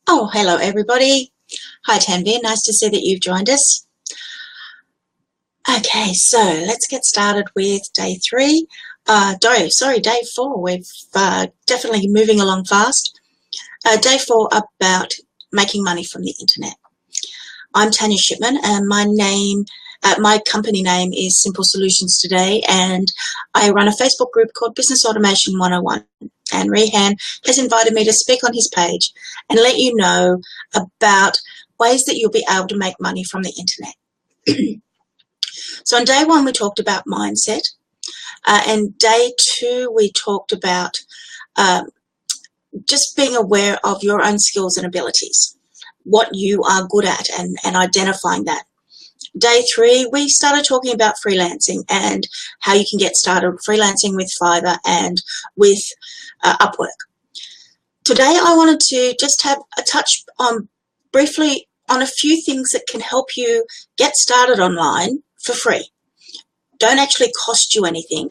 Oh, hello everybody. Hi Tanvir, nice to see that you've joined us. Okay, so let's get started with day three. Day four. We've definitely moving along fast. Day four about making money from the internet. I'm Tania Shipman, and my company name is Simple Solutions Today, and I run a Facebook group called Business Automation 101. And Rehan has invited me to speak on his page and let you know about ways that you'll be able to make money from the internet. So on day one, we talked about mindset. And day two, we talked about just being aware of your own skills and abilities, what you are good at, and identifying that. Day three, we started talking about freelancing and how you can get started freelancing with Fiverr and with Upwork. Today, I wanted to just have a touch on briefly on a few things that can help you get started online for free. Don't actually cost you anything,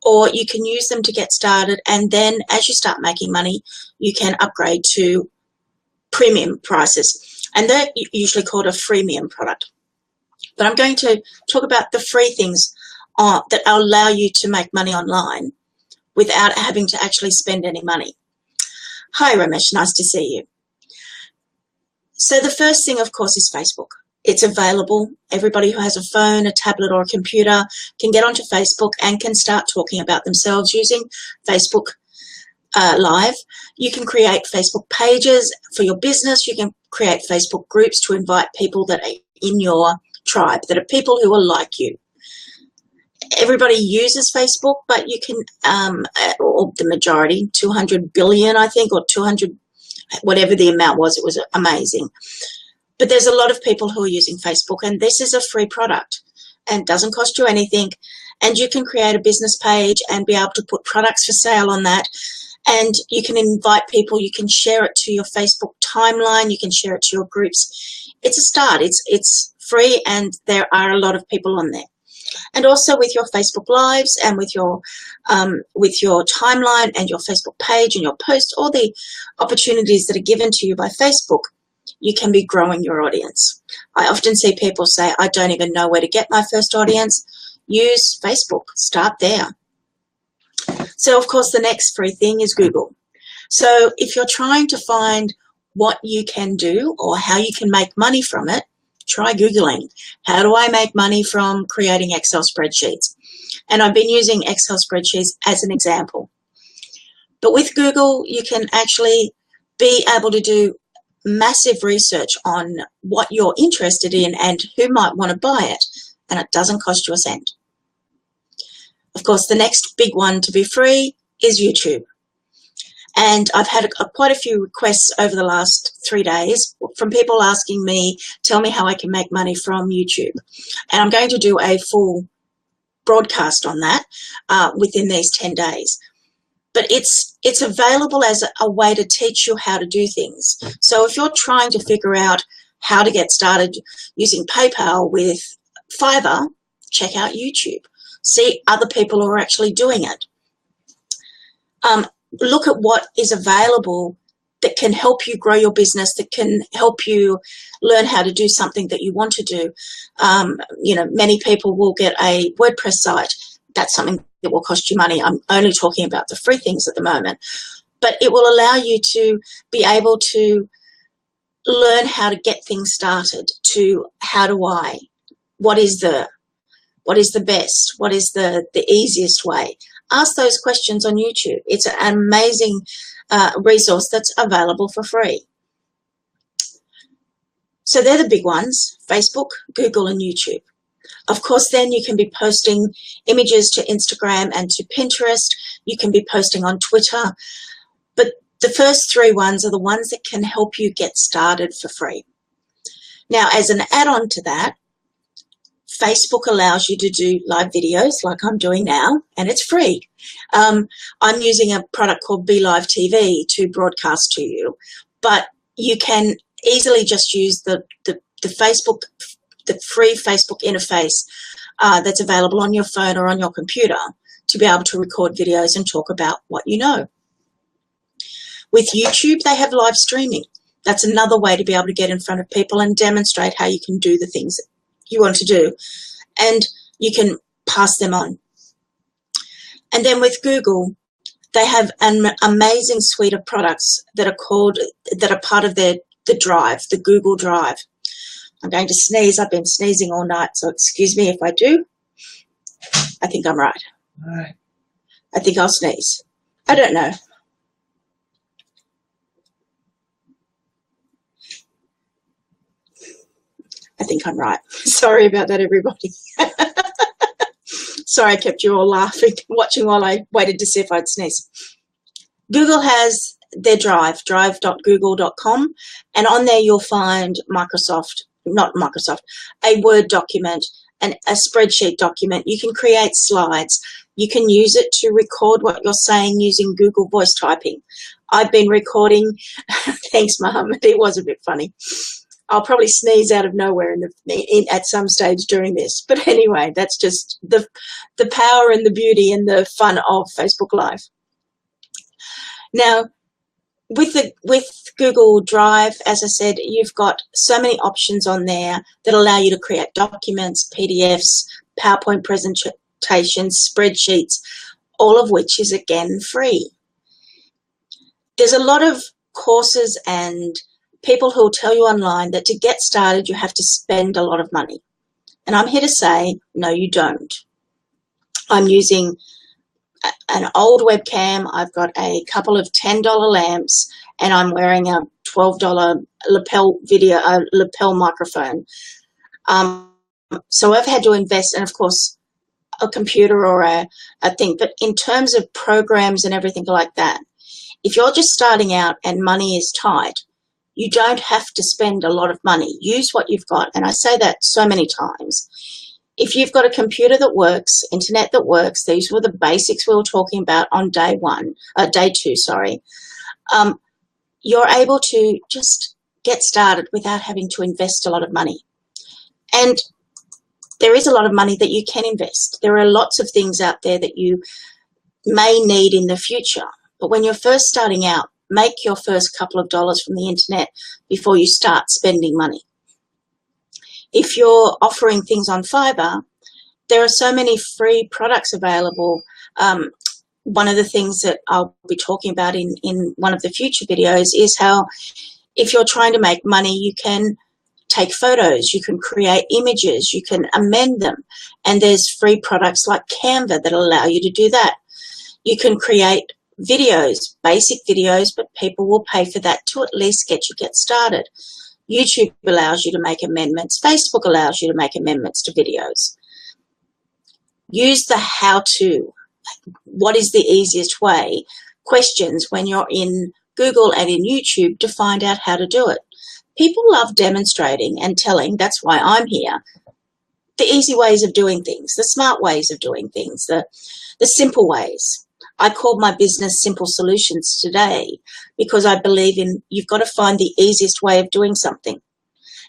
or you can use them to get started, and then as you start making money, you can upgrade to premium prices, and they're usually called a freemium product. But I'm going to talk about the free things that allow you to make money online without having to actually spend any money. Hi Ramesh, nice to see you. So the first thing, of course, is Facebook. It's available. Everybody who has a phone, a tablet, or a computer can get onto Facebook and can start talking about themselves using Facebook Live. You can create Facebook pages for your business. You can create Facebook groups to invite people that are in your tribe, that are people who are like you. Everybody uses Facebook, but you can, or the majority, 200 billion, I think, or 200, whatever the amount was, it was amazing. But there's a lot of people who are using Facebook, and this is a free product and doesn't cost you anything. And you can create a business page and be able to put products for sale on that. And you can invite people, you can share it to your Facebook timeline, you can share it to your groups. It's a start, it's free, and there are a lot of people on there. And also with your Facebook Lives and with your timeline and your Facebook page and your post, all the opportunities that are given to you by Facebook, you can be growing your audience. I often see people say, I don't even know where to get my first audience. Use Facebook, start there. So of course the next free thing is Google. So if you're trying to find what you can do or how you can make money from it, try Googling. How do I make money from creating Excel spreadsheets? And I've been using Excel spreadsheets as an example. But with Google, you can actually be able to do massive research on what you're interested in and who might want to buy it, and it doesn't cost you a cent. Of course, the next big one to be free is YouTube. And I've had quite a few requests over the last 3 days from people asking me, tell me how I can make money from YouTube. And I'm going to do a full broadcast on that within these 10 days. But it's available as a way to teach you how to do things. So if you're trying to figure out how to get started using PayPal with Fiverr, check out YouTube. See other people who are actually doing it. Look at what is available that can help you grow your business, that can help you learn how to do something that you want to do. You know, many people will get a WordPress site. That's something that will cost you money. I'm only talking about the free things at the moment. But it will allow you to be able to learn how to get things started, to how do I, what is the best, what is the easiest way. Ask those questions on YouTube. It's an amazing resource that's available for free. So they're the big ones, Facebook, Google, and YouTube. Of course, then you can be posting images to Instagram and to Pinterest. You can be posting on Twitter. But the first three ones are the ones that can help you get started for free. Now, as an add-on to that, Facebook allows you to do live videos like I'm doing now, and it's free. I'm using a product called Be Live TV to broadcast to you, but you can easily just use the Facebook, the free Facebook interface that's available on your phone or on your computer to be able to record videos and talk about what you know. With YouTube, they have live streaming. That's another way to be able to get in front of people and demonstrate how you can do the things that you want to do, and you can pass them on. And then with Google, they have an amazing suite of products that are part of the Drive, the Google Drive. I'm going to sneeze. I've been sneezing all night, so excuse me if I do. I think I'm right. All right. I think I'll sneeze. I don't know. I think I'm right. Sorry about that, everybody. Sorry I kept you all laughing, watching while I waited to see if I'd sneeze. Google has their Drive, drive.google.com, and on there you'll find a Word document and a spreadsheet document. You can create slides. You can use it to record what you're saying using Google voice typing. I've been recording, thanks Mohammed, it was a bit funny. I'll probably sneeze out of nowhere at some stage during this. But anyway, that's just the power and the beauty and the fun of Facebook Live. Now, with Google Drive, as I said, you've got so many options on there that allow you to create documents, PDFs, PowerPoint presentations, spreadsheets, all of which is, again, free. There's a lot of courses and people who will tell you online that to get started, you have to spend a lot of money. And I'm here to say, no, you don't. I'm using an old webcam. I've got a couple of $10 lamps, and I'm wearing a $12 lapel microphone. So I've had to invest, and of course, a computer or a thing. But in terms of programs and everything like that, if you're just starting out and money is tight, you don't have to spend a lot of money. Use what you've got. And I say that so many times. If you've got a computer that works, internet that works, these were the basics we were talking about on day two, you're able to just get started without having to invest a lot of money. And there is a lot of money that you can invest. There are lots of things out there that you may need in the future. But when you're first starting out, make your first couple of dollars from the internet before you start spending money. If you're offering things on Fiverr, there are so many free products available. One of the things that I'll be talking about in one of the future videos is how if you're trying to make money, you can take photos, you can create images, you can amend them. And there's free products like Canva that allow you to do that. You can create videos, basic videos, but people will pay for that to at least get started. YouTube allows you to make amendments. Facebook allows you to make amendments to videos. Use the how-to. What is the easiest way? Questions when you're in Google and in YouTube to find out how to do it. People love demonstrating and telling. That's why I'm here. The easy ways of doing things, the smart ways of doing things, the simple ways. I called my business Simple Solutions today because I believe in you've got to find the easiest way of doing something.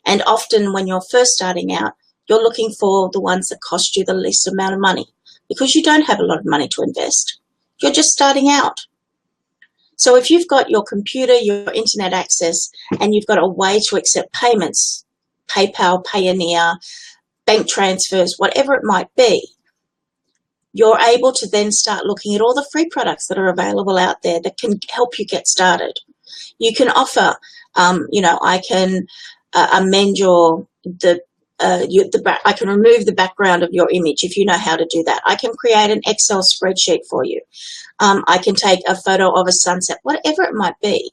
And often when you're first starting out, you're looking for the ones that cost you the least amount of money because you don't have a lot of money to invest. You're just starting out. So if you've got your computer, your internet access, and you've got a way to accept payments, PayPal, Payoneer, bank transfers, whatever it might be, you're able to then start looking at all the free products that are available out there that can help you get started. You can offer, I can amend I can remove the background of your image if you know how to do that. I can create an Excel spreadsheet for you. I can take a photo of a sunset, whatever it might be.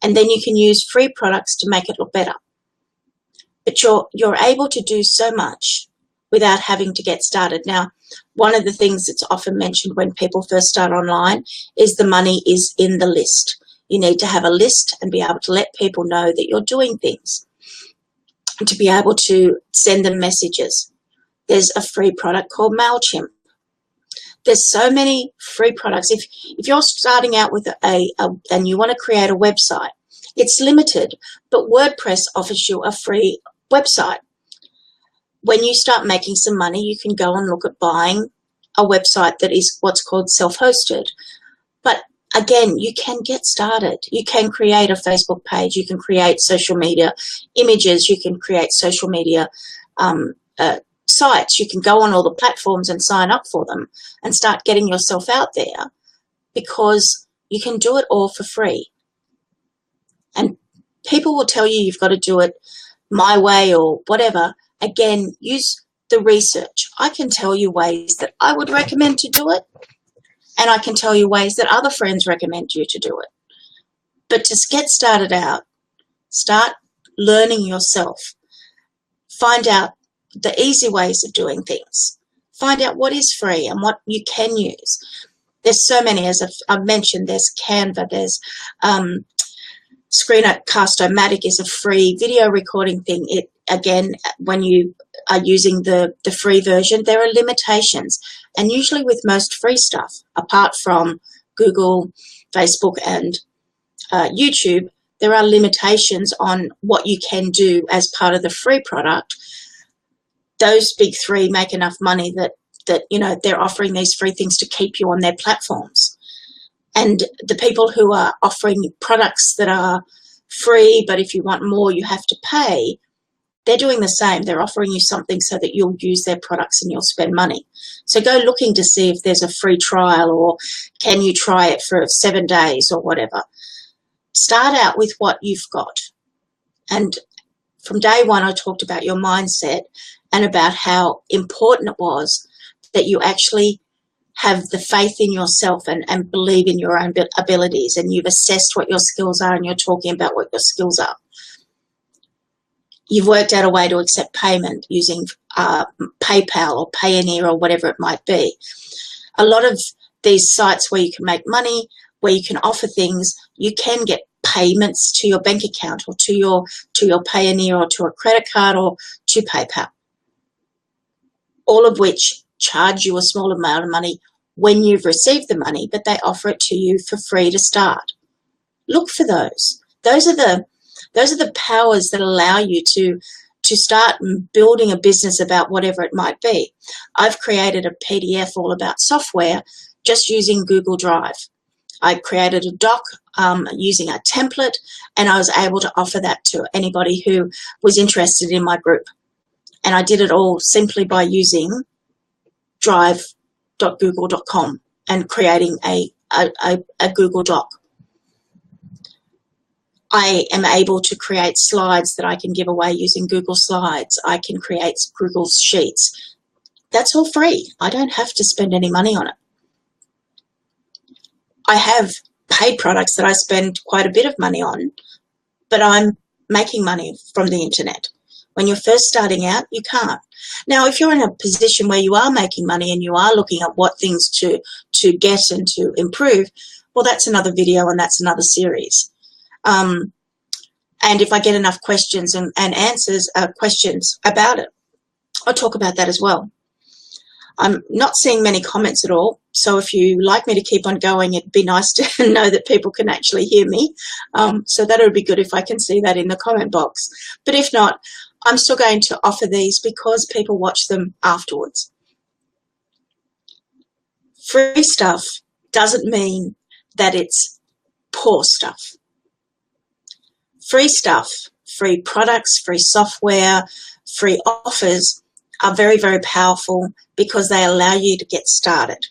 And then you can use free products to make it look better. But you're able to do so much without having to get started. Now, one of the things that's often mentioned when people first start online is the money is in the list. You need to have a list and be able to let people know that you're doing things and to be able to send them messages. There's a free product called MailChimp. There's so many free products. If you're starting out with and you want to create a website, it's limited, but WordPress offers you a free website. When you start making some money, you can go and look at buying a website that is what's called self-hosted. But again, you can get started. You can create a Facebook page. You can create social media images. You can create social media sites. You can go on all the platforms and sign up for them and start getting yourself out there, because you can do it all for free. And people will tell you you've got to do it my way or whatever. Again, use the research. I can tell you ways that I would recommend to do it, and I can tell you ways that other friends recommend you to do it. But to get started out, start learning yourself. Find out the easy ways of doing things. Find out what is free and what you can use. There's so many, as I've mentioned. There's Canva, there's Screencast-O-Matic is a free video recording thing. It, again, when you are using the free version, there are limitations. And usually with most free stuff, apart from Google, Facebook, and YouTube, there are limitations on what you can do as part of the free product. Those big three make enough money that you know, they're offering these free things to keep you on their platforms. And the people who are offering products that are free, but if you want more, you have to pay, they're doing the same. They're offering you something so that you'll use their products and you'll spend money. So go looking to see if there's a free trial, or can you try it for 7 days or whatever. Start out with what you've got. And from day one, I talked about your mindset and about how important it was that you actually have the faith in yourself and believe in your own abilities, and you've assessed what your skills are and you're talking about what your skills are. You've worked out a way to accept payment using PayPal or Payoneer or whatever it might be. A lot of these sites where you can make money, where you can offer things, you can get payments to your bank account or to your Payoneer or to a credit card or to PayPal, all of which charge you a small amount of money when you've received the money, but they offer it to you for free to start. Look for those. Those are the powers that allow you to start building a business about whatever it might be. I've created a PDF all about software just using Google Drive. I created a doc using a template, and I was able to offer that to anybody who was interested in my group. And I did it all simply by using drive.google.com and creating a Google Doc. I am able to create slides that I can give away using Google Slides. I can create Google Sheets. That's all free. I don't have to spend any money on it. I have paid products that I spend quite a bit of money on, but I'm making money from the internet. When you're first starting out, you can't. Now, if you're in a position where you are making money and you are looking at what things to get and to improve, well, that's another video and that's another series. And if I get enough questions and answers, questions about it, I'll talk about that as well. I'm not seeing many comments at all, so if you like me to keep on going, it'd be nice to know that people can actually hear me. So that would be good if I can see that in the comment box. But if not, I'm still going to offer these because people watch them afterwards. Free stuff doesn't mean that it's poor stuff. Free stuff, free products, free software, free offers are very, very powerful because they allow you to get started.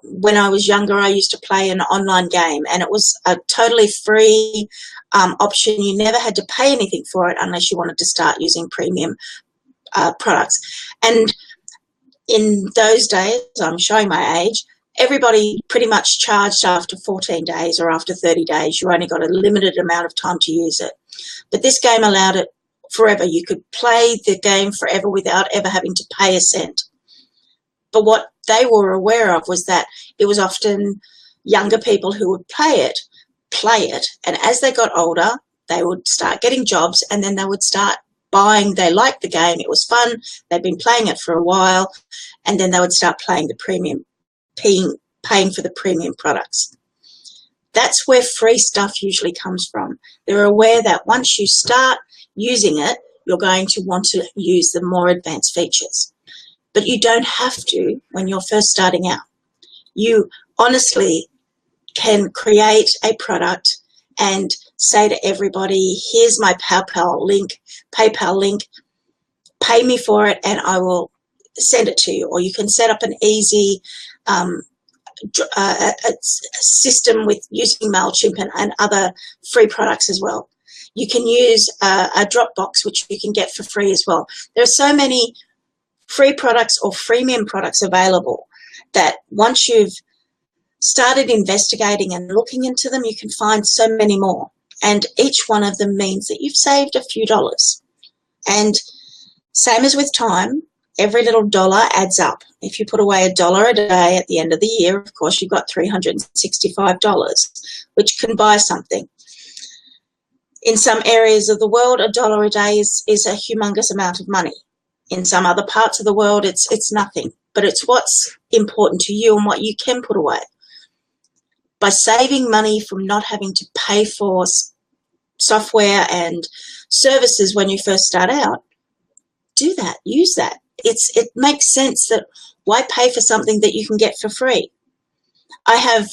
When I was younger, I used to play an online game, and it was a totally free option. You never had to pay anything for it unless you wanted to start using premium products. And in those days, I'm showing my age, everybody pretty much charged after 14 days or after 30 days. You only got a limited amount of time to use it. But this game allowed it forever. You could play the game forever without ever having to pay a cent. But what they were aware of was that it was often younger people who would play it, and as they got older, they would start getting jobs, and then they would start buying. They liked the game, it was fun, they'd been playing it for a while, and then they would start playing the premium, paying for the premium products. That's where free stuff usually comes from. They're aware that once you start using it, you're going to want to use the more advanced features. But you don't have to when you're first starting out. You honestly can create a product and say to everybody, here's my PayPal link, pay me for it and I will send it to you. Or you can set up an easy a system with using MailChimp and other free products as well. You can use a Dropbox, which you can get for free as well. There are so many free products or freemium products available that once you've started investigating and looking into them, you can find so many more. And each one of them means that you've saved a few dollars. And same as with time, every little dollar adds up. If you put away $1 a day at the end of the year, of course, you've got $365, which can buy something. In some areas of the world, $1 a day is a humongous amount of money. In some other parts of the world, it's nothing. But it's what's important to you and what you can put away. By saving money from not having to pay for software and services when you first start out, do that, use that. It makes sense that why pay for something that you can get for free? I have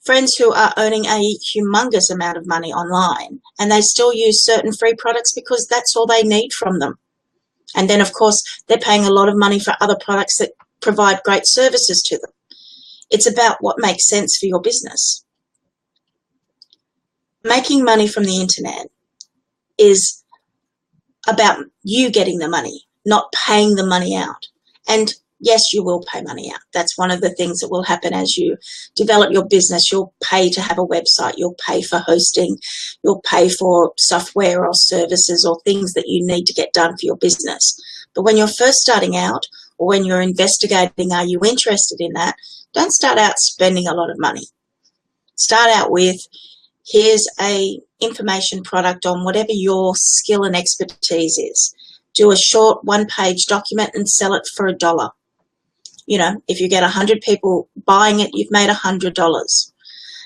friends who are earning a humongous amount of money online and they still use certain free products because that's all they need from them. And then, of course, they're paying a lot of money for other products that provide great services to them. It's about what makes sense for your business. Making money from the internet is about you getting the money, not paying the money out. And yes, you will pay money out. That's one of the things that will happen as you develop your business. You'll pay to have a website. You'll pay for hosting. You'll pay for software or services or things that you need to get done for your business. But when you're first starting out or when you're investigating, are you interested in that? Don't start out spending a lot of money. Start out with, here's a information product on whatever your skill and expertise is. Do a short one-page document and sell it for $1. You know, if you get 100 people buying it, you've made $100.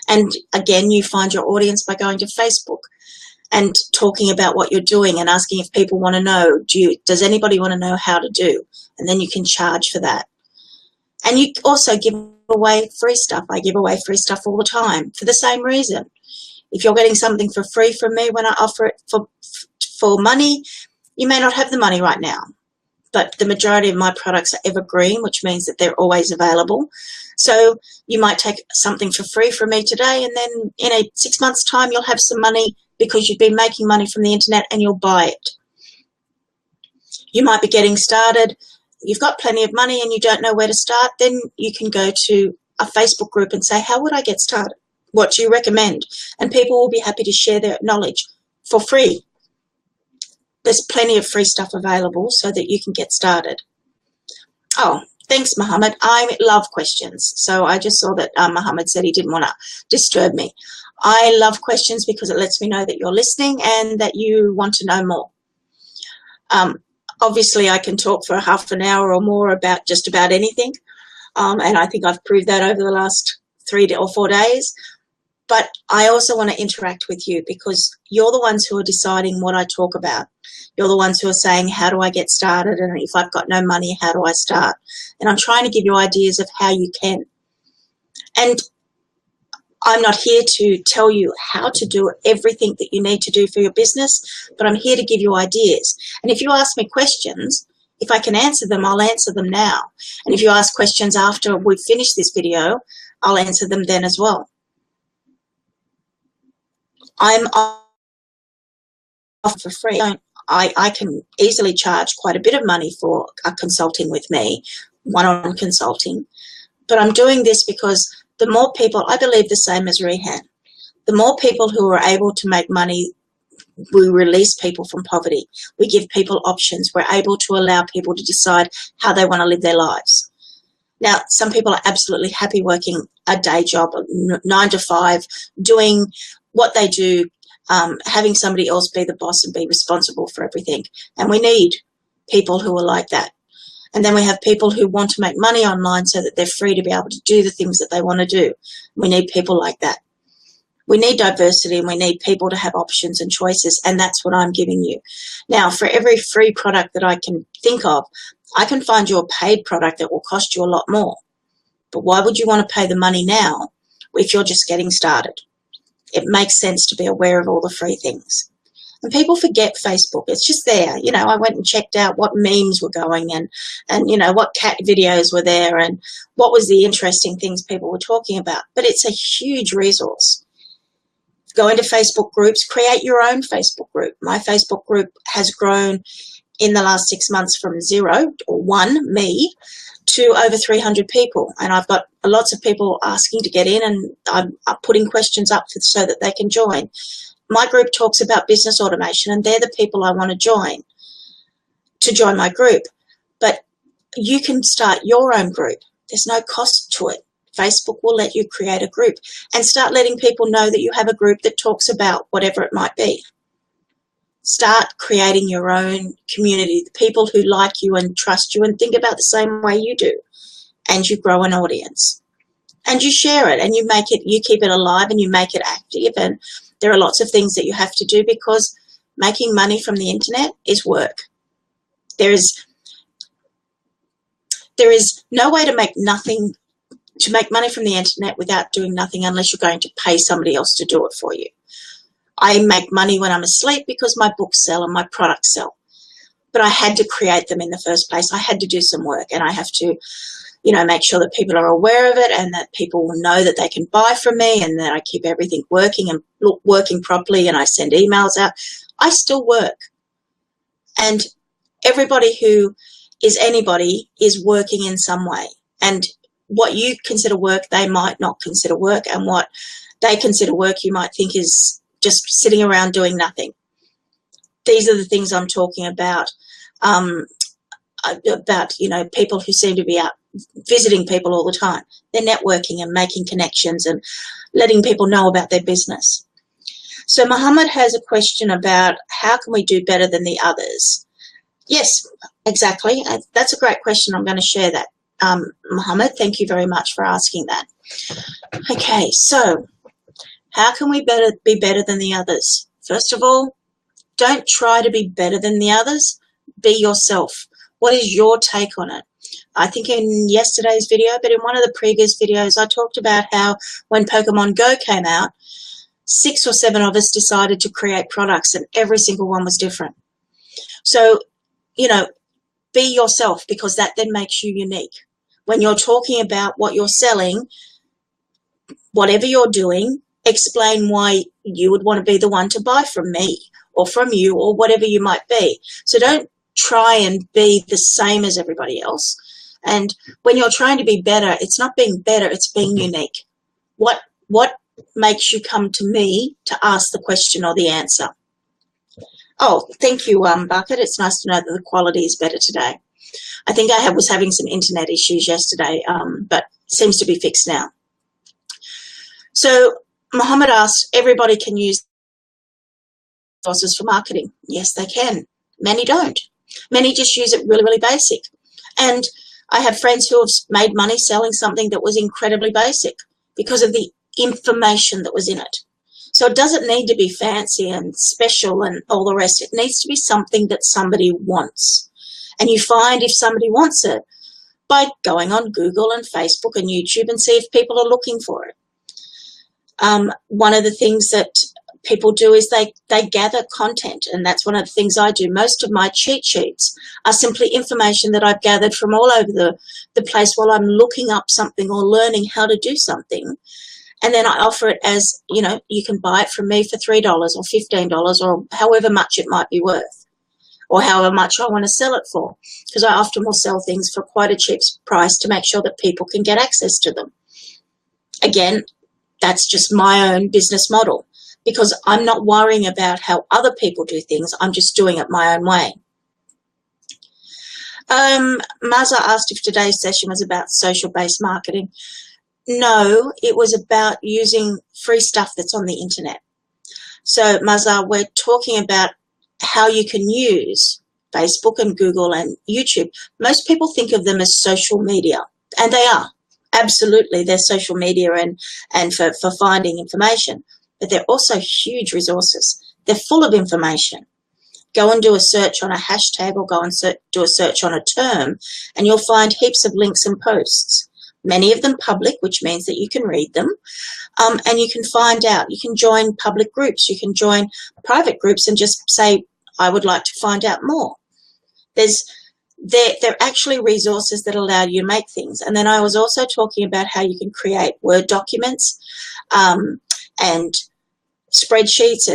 And again, you find your audience by going to Facebook and talking about what you're doing and asking if people want to know, does anybody want to know how to do? And then you can charge for that. And you also give away free stuff. I give away free stuff all the time for the same reason. If you're getting something for free from me when I offer it for money, you may not have the money right now. But the majority of my products are evergreen, which means that they're always available. So you might take something for free from me today, and then in 6 months' time, you'll have some money because you've been making money from the internet and you'll buy it. You might be getting started. You've got plenty of money and you don't know where to start. Then you can go to a Facebook group and say, how would I get started? What do you recommend? And people will be happy to share their knowledge for free. There's plenty of free stuff available so that you can get started. Oh, thanks, Mohammed. I love questions. So I just saw that Mohammed said he didn't want to disturb me. I love questions because it lets me know that you're listening and that you want to know more. Obviously, I can talk for half an hour or more about just about anything. And I think I've proved that over the last 3 or 4 days. But I also want to interact with you because you're the ones who are deciding what I talk about. You're the ones who are saying, how do I get started? And if I've got no money, how do I start? And I'm trying to give you ideas of how you can. And I'm not here to tell you how to do everything that you need to do for your business, but I'm here to give you ideas. And if you ask me questions, if I can answer them, I'll answer them now. And if you ask questions after we've finished this video, I'll answer them then as well. I'm off for free. I can easily charge quite a bit of money for consulting with me, one-on-one consulting. But I'm doing this because the more people, I believe the same as Rehan, the more people who are able to make money, we release people from poverty. We give people options. We're able to allow people to decide how they want to live their lives. Now, some people are absolutely happy working a day job, 9 to 5, doing what they do, having somebody else be the boss and be responsible for everything. And we need people who are like that. And then we have people who want to make money online so that they're free to be able to do the things that they want to do. We need people like that. We need diversity and we need people to have options and choices, and that's what I'm giving you. Now, for every free product that I can think of, I can find you a paid product that will cost you a lot more. But why would you want to pay the money now if you're just getting started. It makes sense to be aware of all the free things. And people forget Facebook. It's just there. You know, I went and checked out what memes were going and you know, what cat videos were there and what was the interesting things people were talking about. But it's a huge resource. Go into Facebook groups, create your own Facebook group. My Facebook group has grown in the last 6 months from 0 or 1, me, to over 300 people. And I've got lots of people asking to get in, and I'm putting questions up so that they can join. My group talks about business automation, and they're the people I want to join my group. But you can start your own group. There's no cost to it. Facebook will let you create a group and start letting people know that you have a group that talks about whatever it might be. Start creating your own community, the people who like you and trust you and think about the same way you do. And you grow an audience. And you share it and you keep it alive and you make it active. And there are lots of things that you have to do, because making money from the internet is work. There is no way to make money from the internet without doing nothing, unless you're going to pay somebody else to do it for you. I make money when I'm asleep because my books sell and my products sell. But I had to create them in the first place. I had to do some work, and I have to, you know, make sure that people are aware of it and that people will know that they can buy from me, and that I keep everything working and working properly, and I send emails out. I still work. And everybody who is anybody is working in some way. And what you consider work, they might not consider work, and what they consider work you might think is just sitting around doing nothing. These are the things I'm talking about, you know, people who seem to be out visiting people all the time. They're networking and making connections and letting people know about their business. So Mohammed has a question about how can we do better than the others? Yes, exactly. That's a great question. I'm going to share that. Mohammed, thank you very much for asking that. Okay, so how can we be better than the others? First of all, don't try to be better than the others. Be yourself. What is your take on it? I think in yesterday's video, but in one of the previous videos, I talked about how when Pokemon Go came out, 6 or 7 of us decided to create products, and every single one was different. So, you know, be yourself, because that then makes you unique. When you're talking about what you're selling, whatever you're doing, explain why you would want to be the one to buy from me or from you or whatever you might be. So don't try and be the same as everybody else. And when you're trying to be better, it's not being better, it's being unique. What makes you come to me to ask the question or the answer? Oh, thank you, Bucket. It's nice to know that the quality is better today. I think I was having some internet issues yesterday, but seems to be fixed now. So Mohammed asked, everybody can use resources for marketing. Yes, they can. Many don't. Many just use it really, really basic. And I have friends who have made money selling something that was incredibly basic because of the information that was in it. So it doesn't need to be fancy and special and all the rest. It needs to be something that somebody wants. And you find if somebody wants it by going on Google and Facebook and YouTube and see if people are looking for it. One of the things that people do is they gather content, and that's one of the things I do. Most of my cheat sheets are simply information that I've gathered from all over the place while I'm looking up something or learning how to do something. And then I offer it as, you know, you can buy it from me for $3 or $15 or however much it might be worth, or however much I want to sell it for, because I often will sell things for quite a cheap price to make sure that people can get access to them. Again, that's just my own business model, because I'm not worrying about how other people do things. I'm just doing it my own way. Maza asked if today's session was about social-based marketing. No, it was about using free stuff that's on the internet. So, Maza, we're talking about how you can use Facebook and Google and YouTube. Most people think of them as social media, and they are. Absolutely, they're social media and for finding information. But they're also huge resources. They're full of information. Go and do a search on a hashtag or go and do a search on a term, and you'll find heaps of links and posts. many of them public, which means that you can read them, and you can find out. You can join public groups. You can join private groups and just say, I would like to find out more. They're actually resources that allow you to make things. And then I was also talking about how you can create Word documents and spreadsheets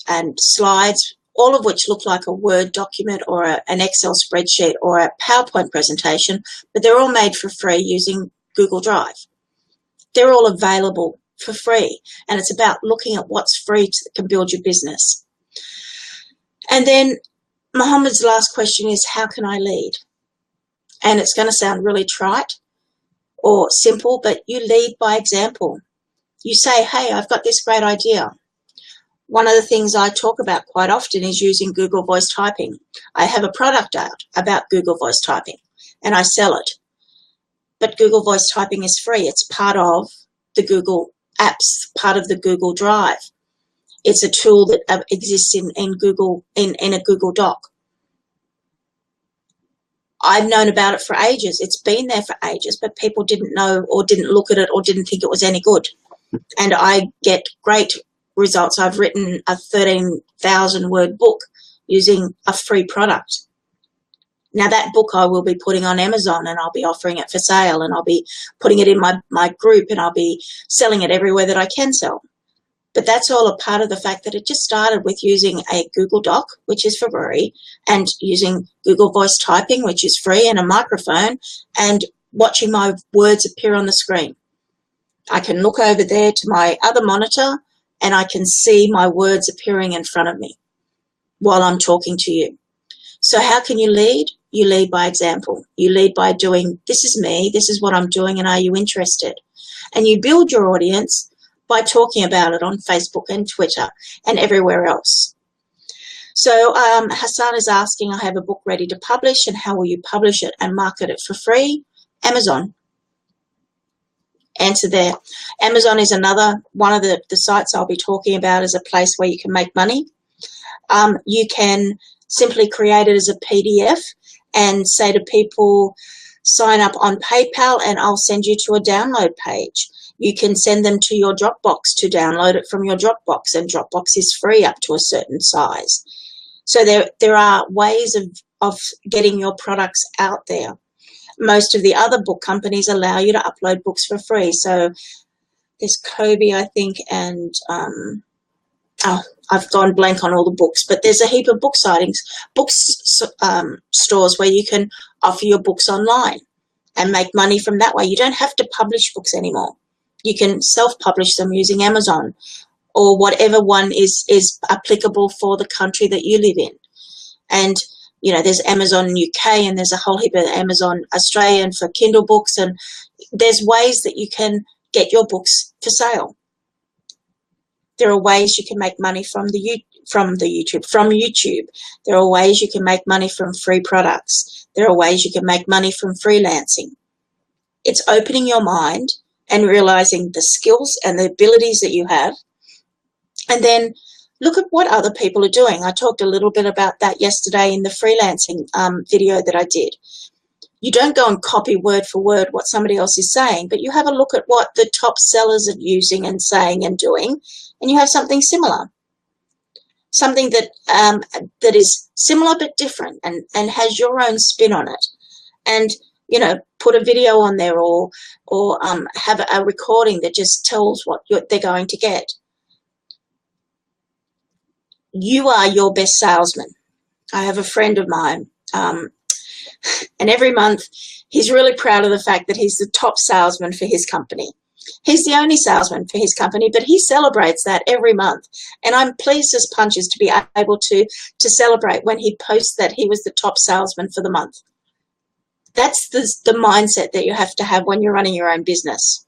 and slides, all of which look like a Word document or an Excel spreadsheet or a PowerPoint presentation, but they're all made for free using Google Drive. They're all available for free, and it's about looking at what's free that can build your business. And then Mohammed's last question is, how can I lead? And it's going to sound really trite or simple, but you lead by example. You say, hey, I've got this great idea. One of the things I talk about quite often is using Google Voice Typing. I have a product out about Google Voice Typing and I sell it. But Google Voice Typing is free. It's part of the Google apps, part of the Google Drive. It's a tool that exists in Google, in a Google Doc. I've known about it for ages. It's been there for ages, but people didn't know or didn't look at it or didn't think it was any good. And I get great results. I've written a 13,000 word book using a free product. Now that book I will be putting on Amazon, and I'll be offering it for sale, and I'll be putting it in my group, and I'll be selling it everywhere that I can sell. But that's all a part of the fact that it just started with using a Google Doc, which is for free, and using Google Voice Typing, which is free, and a microphone, and watching my words appear on the screen. I can look over there to my other monitor and I can see my words appearing in front of me while I'm talking to you. So how can you lead? You lead by example. You lead by doing, this is me, this is what I'm doing, and are you interested? And you build your audience by talking about it on Facebook and Twitter and everywhere else. So Hassan is asking, I have a book ready to publish, and how will you publish it and market it for free? Amazon. Answer there. Amazon is another one of the sites I'll be talking about as a place where you can make money. You can simply create it as a PDF and say to people, sign up on PayPal and I'll send you to a download page. You can send them to your Dropbox to download it from your Dropbox, and Dropbox is free up to a certain size. So there are ways of getting your products out there. Most of the other book companies allow you to upload books for free. So there's Kobe, I think, and I've gone blank on all the books, but there's a heap of book stores where you can offer your books online and make money from that way. You don't have to publish books anymore. You can self-publish them using Amazon or whatever one is applicable for the country that you live in. And you know, there's Amazon UK and there's a whole heap of Amazon Australian for Kindle books, and there's ways that you can get your books for sale. There are ways you can make money from YouTube. There are ways you can make money from free products. There are ways you can make money from freelancing. It's opening your mind and realizing the skills and the abilities that you have, and then look at what other people are doing. I talked a little bit about that yesterday in the freelancing video that I did. You don't go and copy word for word what somebody else is saying, but you have a look at what the top sellers are using and saying and doing, and you have something similar. Something that that is similar but different and has your own spin on it. And, you know, put a video on there or have a recording that just tells what they're going to get. You are your best salesman. I have a friend of mine, and every month he's really proud of the fact that he's the top salesman for his company. He's the only salesman for his company, but he celebrates that every month. And I'm pleased as punches to be able to celebrate when he posts that he was the top salesman for the month. That's the mindset that you have to have when you're running your own business.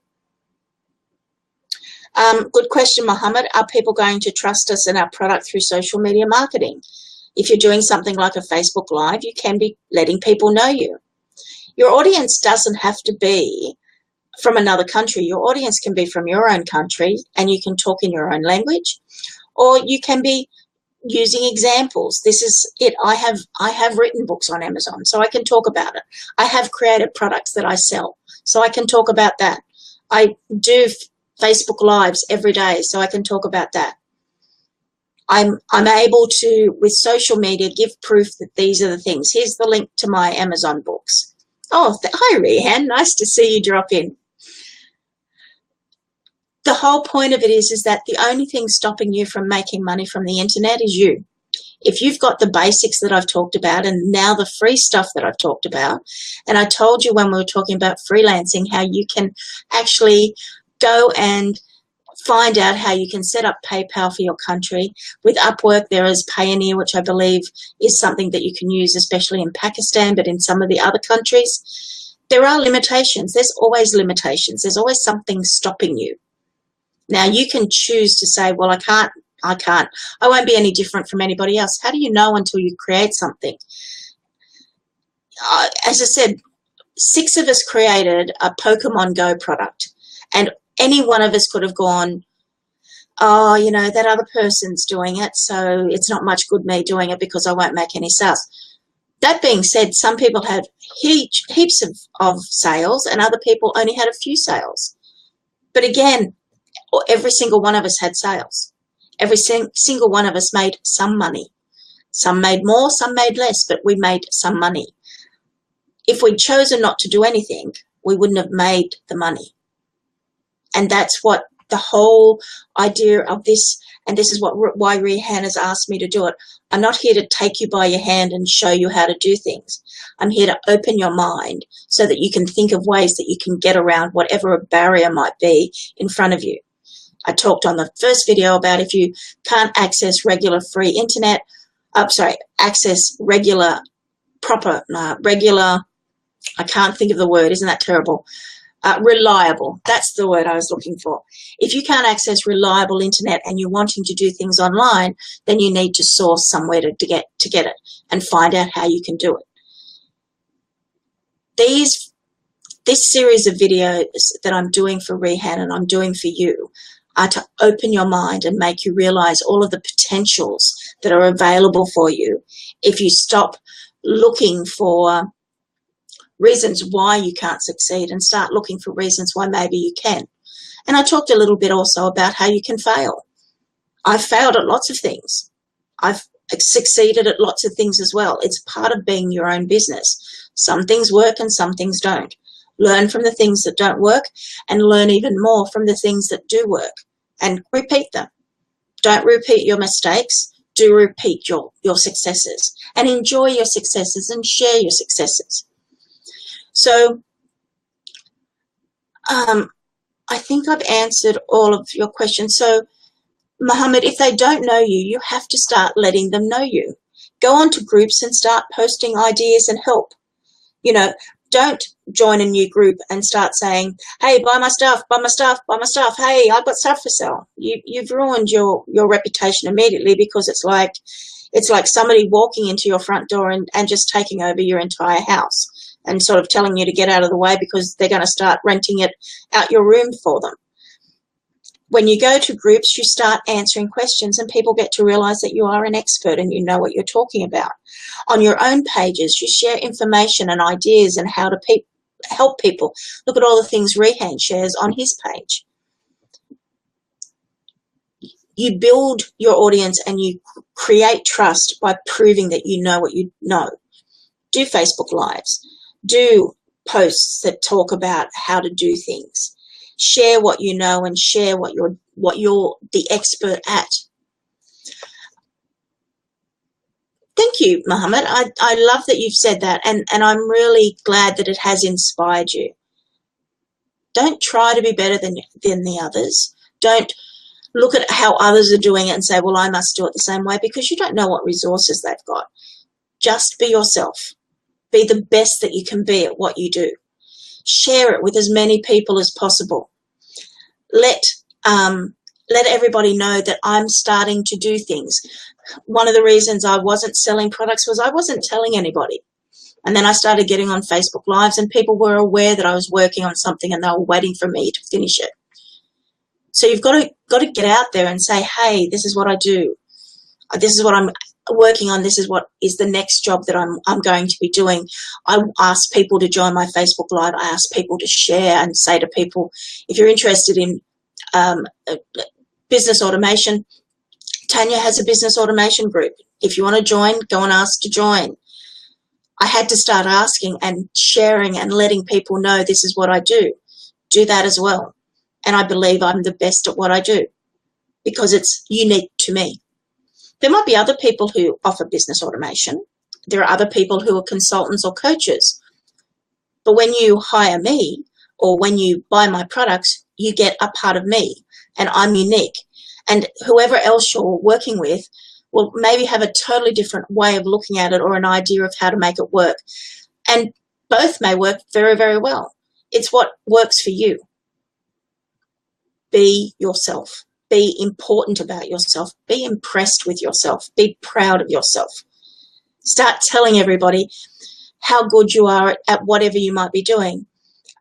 Good question, Mohammed. Are people going to trust us and our product through social media marketing? If you're doing something like a Facebook Live, you can be letting people know you. Your audience doesn't have to be from another country. Your audience can be from your own country, and you can talk in your own language, or you can be using examples. This is it. I have written books on Amazon, so I can talk about it. I have created products that I sell. so I can talk about that. I do Facebook Lives every day, so I can talk about that. I'm able to, with social media, give proof that these are the things. Here's the link to my Amazon books. Oh, hi, Rehan. Nice to see you drop in. The whole point of it is that the only thing stopping you from making money from the internet is you. If you've got the basics that I've talked about and now the free stuff that I've talked about, and I told you when we were talking about freelancing how you can actually go and find out how you can set up PayPal for your country. With Upwork, there is Payoneer, which I believe is something that you can use, especially in Pakistan, but in some of the other countries. There are limitations. There's always limitations. There's always something stopping you. Now, you can choose to say, well, I can't. I won't be any different from anybody else. How do you know until you create something? As I said, 6 of us created a Pokemon Go product, and any one of us could have gone, oh, you know, that other person's doing it, so it's not much good me doing it because I won't make any sales. That being said, some people had heaps of sales and other people only had a few sales. But again, every single one of us had sales. Every single one of us made some money. Some made more, some made less, but we made some money. If we'd chosen not to do anything, we wouldn't have made the money. And that's what the whole idea of this, and this is why Rehan has asked me to do it. I'm not here to take you by your hand and show you how to do things. I'm here to open your mind so that you can think of ways that you can get around whatever a barrier might be in front of you. I talked on the first video about if you can't access regular free internet, access regular, I can't think of the word, isn't that terrible? Reliable, that's the word I was looking for. If you can't access reliable internet and you're wanting to do things online, then you need to source somewhere to get it and find out how you can do it. This series of videos that I'm doing for Rehan and I'm doing for you are to open your mind and make you realize all of the potentials that are available for you if you stop looking for reasons why you can't succeed and start looking for reasons why maybe you can. And I talked a little bit also about how you can fail. I've failed at lots of things. I've succeeded at lots of things as well. It's part of being your own business. Some things work and some things don't. Learn from the things that don't work and learn even more from the things that do work and repeat them. Don't repeat your mistakes. Do repeat your successes and enjoy your successes and share your successes. So I think I've answered all of your questions. So Mohammed, if they don't know you, you have to start letting them know you. Go on to groups and start posting ideas and help. You know, don't join a new group and start saying, hey, buy my stuff, buy my stuff, buy my stuff. Hey, I've got stuff for sale. You've ruined your reputation immediately, because it's like somebody walking into your front door and just taking over your entire house and sort of telling you to get out of the way because they're going to start renting it out your room for them. When you go to groups, you start answering questions and people get to realize that you are an expert and you know what you're talking about. On your own pages, you share information and ideas and how to help people. Look at all the things Rehan shares on his page. You build your audience and you create trust by proving that you know what you know. Do Facebook Lives. Do posts that talk about how to do things. Share what you know and share what you're the expert at. Thank you, Mohammed. I love that you've said that, and I'm really glad that it has inspired you. Don't try to be better than the others. Don't look at how others are doing it and say, well, I must do it the same way, because you don't know what resources they've got. Just be yourself. Be the best that you can be at what you do. Share it with as many people as possible. Let everybody know that I'm starting to do things. One of the reasons I wasn't selling products was I wasn't telling anybody. And then I started getting on Facebook Lives and people were aware that I was working on something and they were waiting for me to finish it. So you've got to get out there and say, hey, this is what I do. This is what working on this is what is the next job that I'm going to be doing. I ask people to join my Facebook Live. I ask people to share and say to people, if you're interested in business automation, Tania has a business automation group. If you want to join, go and ask to join. I had to start asking and sharing and letting people know this is what I do. Do that as well. And I believe I'm the best at what I do because it's unique to me. There might be other people who offer business automation. There are other people who are consultants or coaches. But when you hire me or when you buy my products, you get a part of me and I'm unique. And whoever else you're working with will maybe have a totally different way of looking at it or an idea of how to make it work. And both may work very, very well. It's what works for you. Be yourself. Be important about yourself. Be impressed with yourself. Be proud of yourself. Start telling everybody how good you are at whatever you might be doing.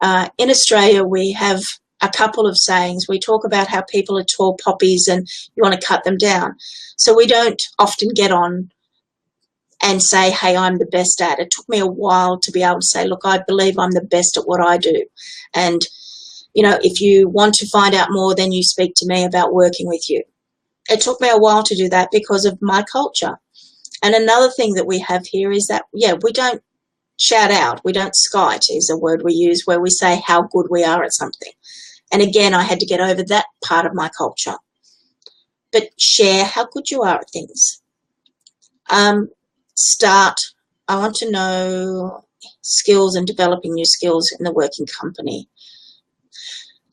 In Australia, we have a couple of sayings. We talk about how people are tall poppies and you want to cut them down. So we don't often get on and say, hey, I'm the best at it. It took me a while to be able to say, look, I believe I'm the best at what I do. And, you know, if you want to find out more, then you speak to me about working with you. It took me a while to do that because of my culture. And another thing that we have here is that, yeah, we don't shout out. We don't skite is a word we use where we say how good we are at something. And again, I had to get over that part of my culture. But share how good you are at things. I want to know skills and developing new skills in the working company.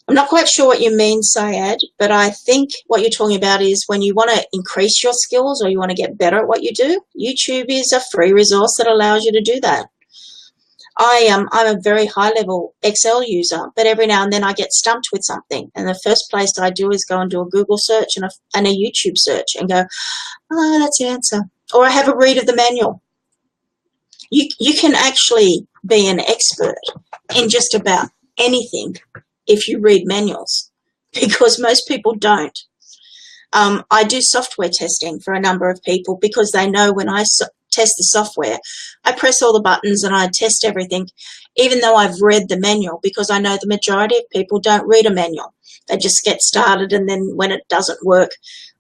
I'm not quite sure what you mean, Syed, but I think what you're talking about is when you want to increase your skills or you want to get better at what you do, YouTube is a free resource that allows you to do that. I'm a very high-level Excel user, but every now and then I get stumped with something. And the first place I do is go and do a Google search and a YouTube search and go, oh, that's the answer. Or I have a read of the manual. You can actually be an expert in just about anything if you read manuals, because most people don't. I do software testing for a number of people because they know when I test the software, I press all the buttons and I test everything, even though I've read the manual, because I know the majority of people don't read a manual. They just get started and then when it doesn't work,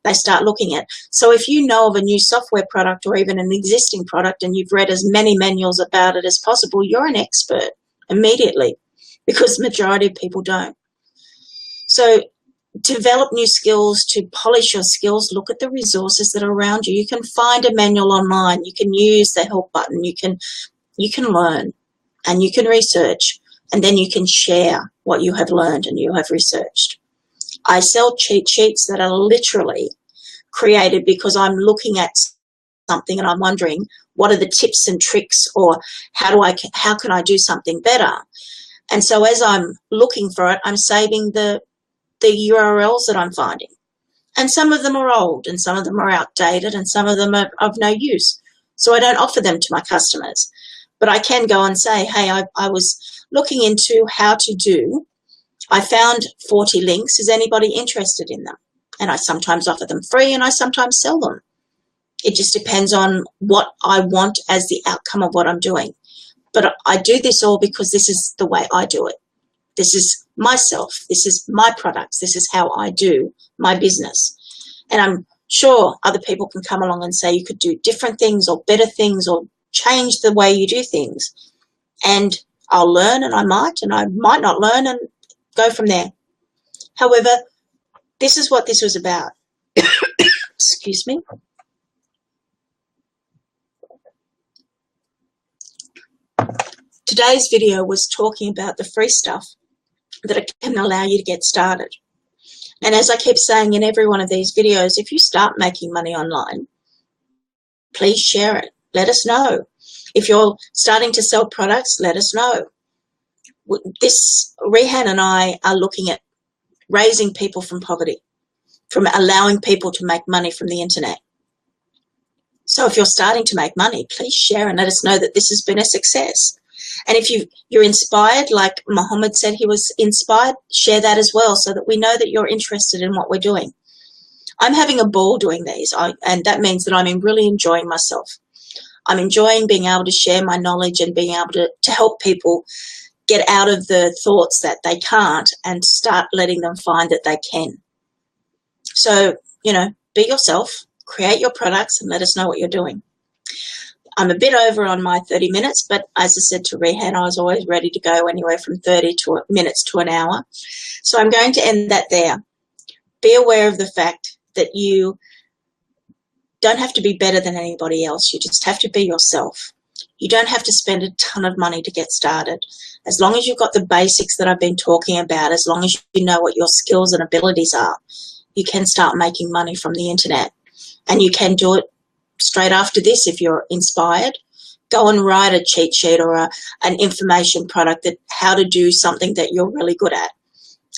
they start looking at it. So if you know of a new software product or even an existing product and you've read as many manuals about it as possible, you're an expert immediately, because the majority of people don't. So develop new skills, to polish your skills, look at the resources that are around you. You can find a manual online. You can use the help button. You can learn and you can research, and then you can share what you have learned and you have researched. I sell cheat sheets that are literally created because I'm looking at something and I'm wondering what are the tips and tricks, or how can I do something better? And so as I'm looking for it, I'm saving the URLs that I'm finding. And some of them are old and some of them are outdated and some of them are of no use. So I don't offer them to my customers. But I can go and say, hey, I was looking into how to do, I found 40 links. Is anybody interested in them? And I sometimes offer them free and I sometimes sell them. It just depends on what I want as the outcome of what I'm doing. But I do this all because this is the way I do it. This is myself. This is my products. This is how I do my business. And I'm sure other people can come along and say you could do different things or better things or change the way you do things. And I'll learn, and I might not learn, and go from there. However, this is what this was about. Excuse me. Today's video was talking about the free stuff that can allow you to get started. And as I keep saying in every one of these videos, if you start making money online, please share it. Let us know. If you're starting to sell products, let us know. Rehan and I are looking at raising people from poverty, from allowing people to make money from the internet. So if you're starting to make money, please share and let us know that this has been a success. And if you're inspired, like Mohammed said he was inspired, share that as well so that we know that you're interested in what we're doing. I'm having a ball doing these, and that means that I'm really enjoying myself. I'm enjoying being able to share my knowledge and being able to help people get out of the thoughts that they can't and start letting them find that they can. So, be yourself, create your products, and let us know what you're doing. I'm a bit over on my 30 minutes, but as I said to Rehan, I was always ready to go anywhere from 30 minutes to an hour. So I'm going to end that there. Be aware of the fact that you don't have to be better than anybody else. You just have to be yourself. You don't have to spend a ton of money to get started. As long as you've got the basics that I've been talking about, as long as you know what your skills and abilities are, you can start making money from the internet. And you can do it straight after this if you're inspired. Go and write a cheat sheet or an information product that how to do something that you're really good at.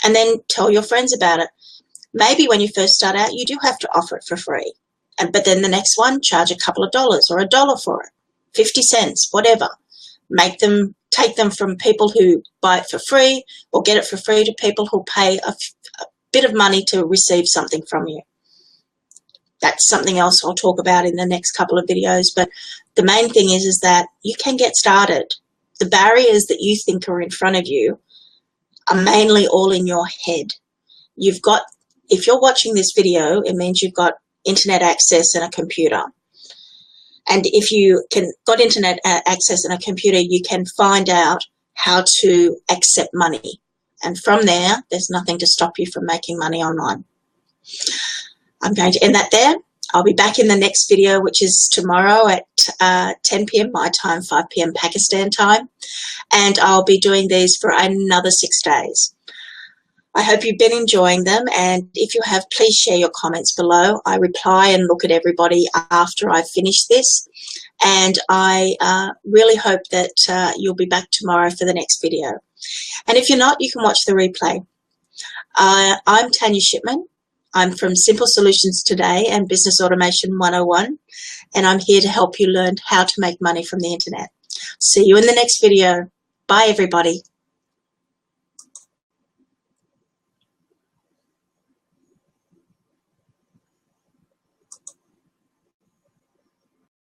And then tell your friends about it. Maybe when you first start out, you do have to offer it for free. But then the next one, charge a couple of dollars or $1 for it, 50 cents, whatever. Take them from people who buy it for free or get it for free to people who pay a bit of money to receive something from you. That's something else I'll talk about in the next couple of videos. But the main thing is that you can get started. The barriers that you think are in front of you are mainly all in your head. If you're watching this video, it means you've got internet access and a computer. And if you got internet access and a computer, you can find out how to accept money. And from there, there's nothing to stop you from making money online. I'm going to end that there. I'll be back in the next video, which is tomorrow at 10 p.m. my time, 5 p.m. Pakistan time. And I'll be doing these for another 6 days. I hope you've been enjoying them, and if you have, please share your comments below. I reply and look at everybody after I finish this, and I really hope that you'll be back tomorrow for the next video. And if you're not, you can watch the replay. I'm Tania Shipman. I'm from Simple Solutions Today and Business Automation 101, and I'm here to help you learn how to make money from the internet. See you in the next video. Bye, everybody.